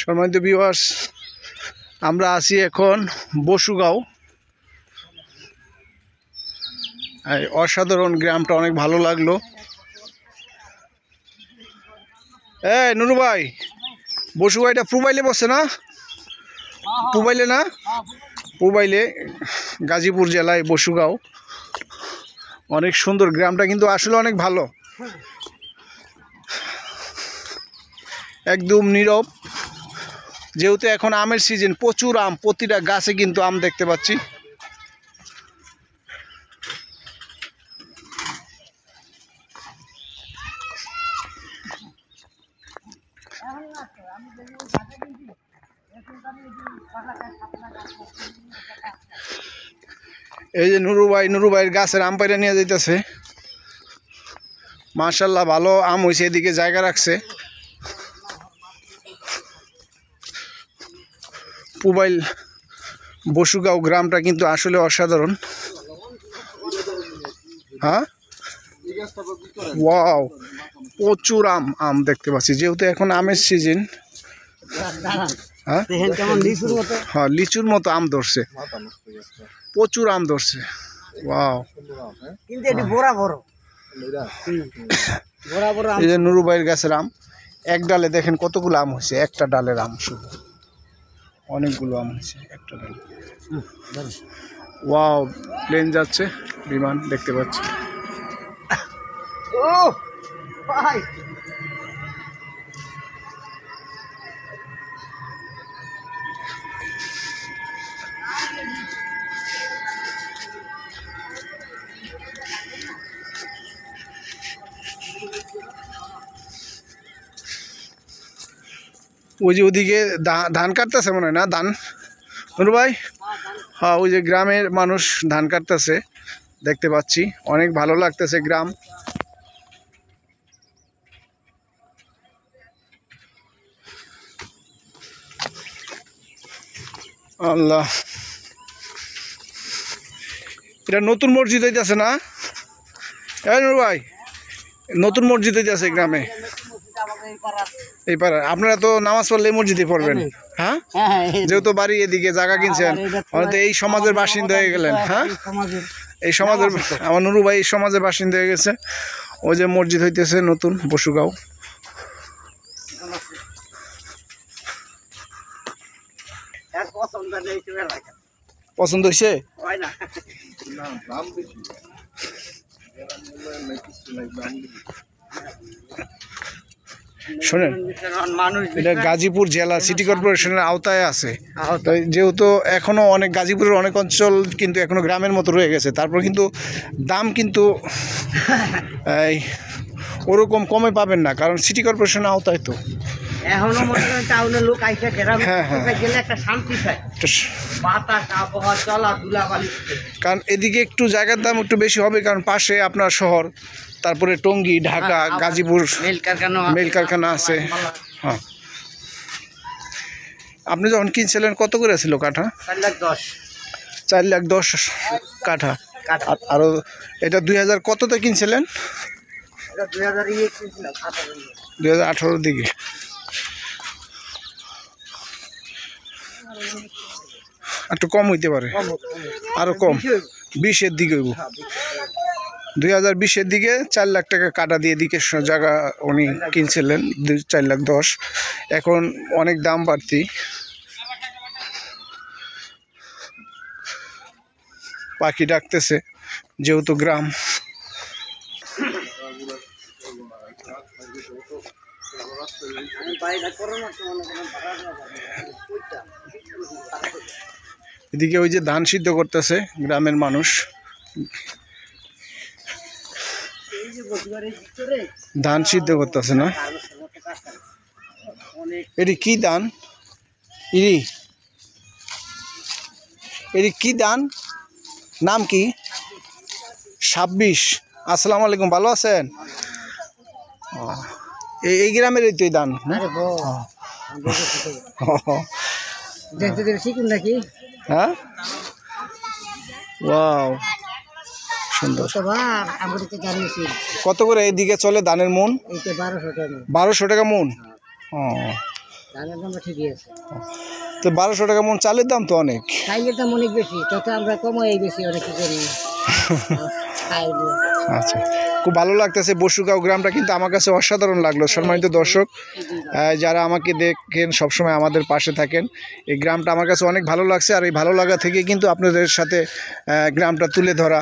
সম্মানিত ভিউয়ার্স, আমরা আছি এখন বসুগাঁও। অসাধারণ গ্রামটা, অনেক ভালো লাগলো। নুরু ভাই, বসুগাঁও পুবাইলে বসে না? পুবাইলে না? পুবাইলে, গাজীপুর জেলায় বসুগাঁও। অনেক সুন্দর গ্রামটা, কিন্তু আসলে অনেক ভালো, একদম নীরব। যেহেতু এখন আমের সিজন, প্রচুর আম, প্রতিটা গাছে কিন্তু আম দেখতে পাচ্ছি। এই যে নুরু ভাইয়ের গাছের আম পাইরা নিয়ে যাইতেছে। মাশাআল্লাহ, ভালো আম হয়েছে, এদিকে জায়গা রাখছে। পুবাইল বসুগাঁও গ্রামটা কিন্তু আসলে অসাধারণ। হ্যাঁ, ওয়াও, প্রচুর আম দেখতে পাচ্ছি, যেহেতু এখন আমের সিজন। হ্যাঁ, লিচুর মতো আম ধরছে, প্রচুর আম ধরছে। ওয়াও, এই যে নুরু ভাইয়ের গাছের আম, এক ডালে দেখেন কতগুলো আম হয়েছে, একটা ডালের আম শুধু, অনেকগুলো আম হয়েছে একটা ডালে। ওয়াও, প্লেন যাচ্ছে, বিমান দেখতে পাচ্ছি। ও ভাই, ওই যে ওদিকে ধান কাটতেছে মনে হয় না? ধান, নুরু ভাই? হ্যাঁ, ওই যে গ্রামের মানুষ ধান কাটতেছে দেখতে পাচ্ছি। অনেক ভালো লাগতেছে গ্রাম। আল্লাহ, এটা নতুন মসজিদ হইতেছে না? নুরু ভাই, নতুন মসজিদ হইতেছে গ্রামে, এই পাড়া। আপনারা তো নামাজ পড়লে এই মসজিদে পড়বেন। হ্যাঁ, যেহেতু বাড়ি এদিকে জায়গা কিনছেন, তো এই সমাজের বাসিন্দা হয়ে গেলেন। হ্যাঁ, এই সমাজের, আমার নুরু ভাই এই সমাজের বাসিন্দা হয়ে গেছে। ওই যে মসজিদ হইতেছে নতুন বসুগাঁও। পছন্দ হয়েছে? শোনেন, এটা গাজীপুর জেলা সিটি কর্পোরেশনের আওতায় আছে। যেহেতু এখনো অনেক গাজীপুরের অনেক অঞ্চল কিন্তু এখনো গ্রামের মতো রয়ে গেছে, তারপর কিন্তু দাম কিন্তু এই ওরকম কমে পাবেন না, কারণ সিটি কর্পোরেশনের আওতায় তো। কারণ এদিকে একটু জায়গার দাম একটু বেশি হবে, কারণ পাশে আপনার শহর, তারপরে টঙ্গী, ঢাকা, গাজীপুর মেল কারখানা আছে। হ্যাঁ, আপনি যখন কিনছিলেন কত করে ছিল কাঠা? 4,10,000 কাঠা। আরো এটা 2000 কততে কিনছিলেন? 2018 দিকে। একটু কম হইতে পারে, আরো কম, 20-এর দিকে হইব। 2020-এর দিকে 4 লাখ টাকা কাটা দিয়ে দিকে জায়গা উনি কিনছিলেন, 4,10,000। এখন অনেক দাম বাড়তি। পাখি ডাকতেছে, যেহেতু গ্রাম। এদিকে ওই যে ধান সিদ্ধ করতেছে গ্রামের মানুষ, ধান সিদ্ধ করতেছে না? এটি কি ধান? এটি কি ধান? নাম কি? 26। আসসালামু আলাইকুম, ভালো আছেন? এই গ্রামের এই তো ধান। হ্যাঁ, ওয়াও, সুন্দর। কত করে এইদিকে চলে ধানের মন? 1200 টাকা মন। ও, ধানের দাম ঠিকই আছে। তো 1200 টাকা মন চালের দাম তো অনেক। চাইলের দাম অনেক বেশি, তত আমরা কমাই বেশি অনেক করি। আচ্ছা, খুব ভালো লাগতেছে। বসুগাঁও গ্রামটা কিন্তু আমার কাছে অসাধারণ লাগলো। সম্মানিত দর্শক, যারা আমাকে দেখেন সবসময় আমাদের পাশে থাকেন, এই গ্রামটা আমার কাছে অনেক ভালো লাগছে। আর এই ভালো লাগা থেকে কিন্তু আপনাদের সাথে গ্রামটা তুলে ধরা।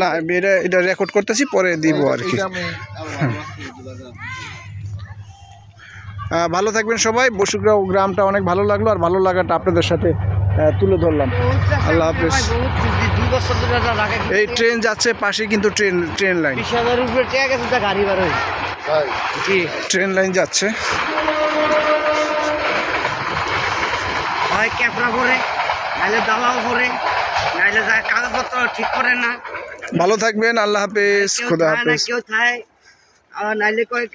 না, এটা রেকর্ড করতেছি, পরে দিব আর কি। ভালো থাকবেন সবাই। বসুগাঁও গ্রামটা অনেক ভালো লাগলো, আর ভালো লাগাটা আপনাদের সাথে তুলে ধরলাম। আল্লাহ হাফেজ। এই ট্রেন যাচ্ছে পাশে, কিন্তু ট্রেন লাইন, ট্রেন লাইন যাচ্ছে। হয় ক্যাপরা করে, নাইলে দালাও করে, নাইলে কাগজপত্র ঠিক করে না। ভালো থাকবেন। আল্লাহ হাফেজ, খোদা হাফেজ। কেউ চায়, নাইলে কয়